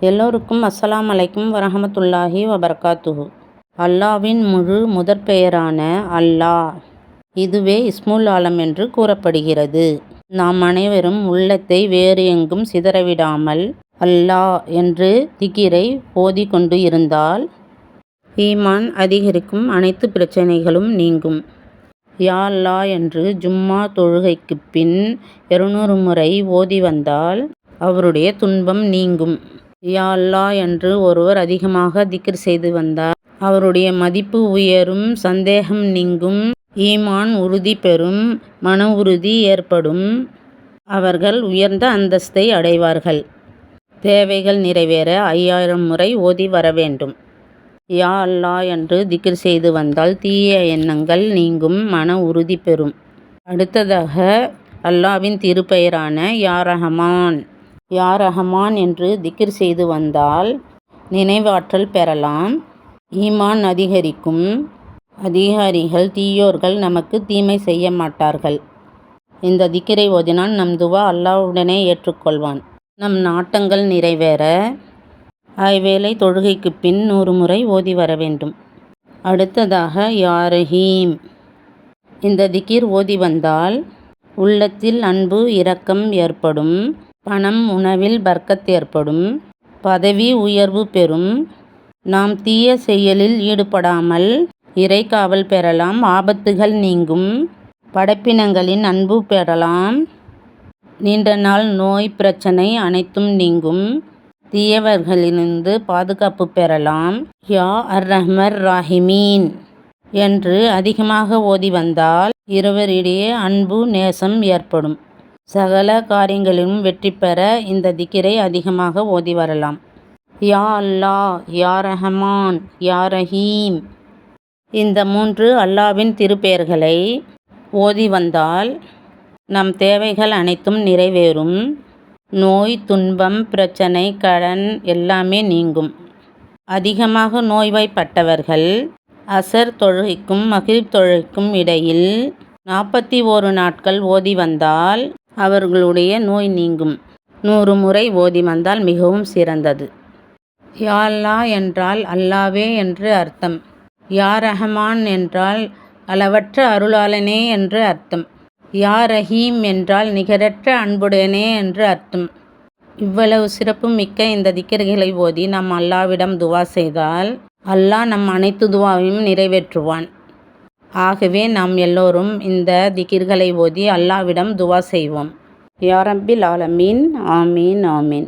எல்லோருக்கும் அஸ்ஸலாமு அலைக்கும் வரஹமத்துல்லாஹி வபரகாத்துஹு. அல்லாவின் முழு முதற்பெயரான அல்லாஹ், இதுவே இஸ்முல் ஆலம் என்று கூறப்படுகிறது. நாம் அனைவரும் உள்ளத்தை வேறு எங்கும் சிதறவிடாமல் அல்லாஹ் என்று திக்ரை ஓதி கொண்டு இருந்தால் ஈமான் அதிகரிக்கும், அனைத்து பிரச்சனைகளும் நீங்கும். யா அல்லாஹ் என்று ஜும்மா தொழுகைக்கு பின் 200 முறை ஓதி வந்தால் அவருடைய துன்பம் நீங்கும். யா அல்லாஹ் என்று ஒருவர் அதிகமாக திக்ர் செய்து வந்தால் அவருடைய மதிப்பு உயரும், சந்தேகம் நீங்கும், ஈமான் உறுதி பெறும், மன உறுதி ஏற்படும், அவர்கள் உயர்ந்த அந்தஸ்தை அடைவார்கள். தேவைகள் நிறைவேற 5000 முறை ஓதி வர வேண்டும். யா அல்லாஹ் என்று திக்ர் செய்து வந்தால் தீய எண்ணங்கள் நீங்கும், மன உறுதி பெறும். அடுத்ததாக அல்லாவின் திருப்பெயரான யா ரஹ்மான். யா ரஹ்மான் என்று திக்ர் செய்து வந்தால் நினைவாற்றல் பெறலாம், ஈமான் அதிகரிக்கும், அதிகாரிகள் தீயோர்கள் நமக்கு தீமை செய்ய மாட்டார்கள். இந்த திக்ரை ஓதினால் நம் துவா அல்லாஹ்வுடனே ஏற்றுக்கொள்வான். நம் நாட்டங்கள் நிறைவேற ஐவேளை தொழுகைக்கு பின் 100 முறை ஓதி வர வேண்டும். அடுத்ததாக யா ரஹீம். இந்த திக்ர் ஓதி வந்தால் உள்ளத்தில் அன்பு இரக்கம் ஏற்படும், பணம் உணவில் பர்க்கத் ஏற்படும், பதவி உயர்வு பெறும், நாம் தீய செயலில் ஈடுபடாமல் இறைக்காவல் பெறலாம், ஆபத்துகள் நீங்கும், படைப்பினங்களின் அன்பு பெறலாம், நீண்ட நாள் நோய் பிரச்சனை அனைத்தும் நீங்கும், தீயவர்களிலிருந்து பாதுகாப்பு பெறலாம். யா அர் ரஹ்மர் ராஹிமீன் என்று அதிகமாக ஓதி வந்தால் இருவரிடையே அன்பு நேசம் ஏற்படும், சகல காரியங்களிலும் வெற்றி பெற இந்த திக்ரை அதிகமாக ஓதி வரலாம். யா அல்லாஹ், யா ரஹ்மான், யா ரஹீம். இந்த 3 அல்லாவின் திருப்பெயர்களை ஓதி வந்தால் நம் தேவைகள் அனைத்தும் நிறைவேறும், நோய் துன்பம் பிரச்சனை கடன் எல்லாமே நீங்கும். அதிகமாக நோய்வாய்ப்பட்டவர்கள் அசர் தொழுகைக்கும் மக்ரிப் தொழுகைக்கும் இடையில் 41 நாட்கள் ஓதி வந்தால் அவர்களுடைய நோய் நீங்கும். 100 முறை ஓதி வந்தால் மிகவும் சிறந்தது. யா அல்லாஹ் என்றால் அல்லாவே என்று அர்த்தம். யா ரஹ்மான் என்றால் அளவற்ற அருளாளனே என்று அர்த்தம். யா ரஹீம் என்றால் நிகரற்ற அன்புடனே என்று அர்த்தம். இவ்வளவு சிறப்பு மிக்க இந்த திக்ர்களை ஓதி நாம் அல்லாவிடம் துவா செய்தால் அல்லாஹ் நம் அனைத்து துவாவையும் நிறைவேற்றுவான். ஆகவே நாம் எல்லோரும் இந்த திக்ர்களை ஓதி அல்லாவிடம் துவா செய்வோம். யா ரப்பில் ஆலமீன். ஆமீன் ஆமீன்.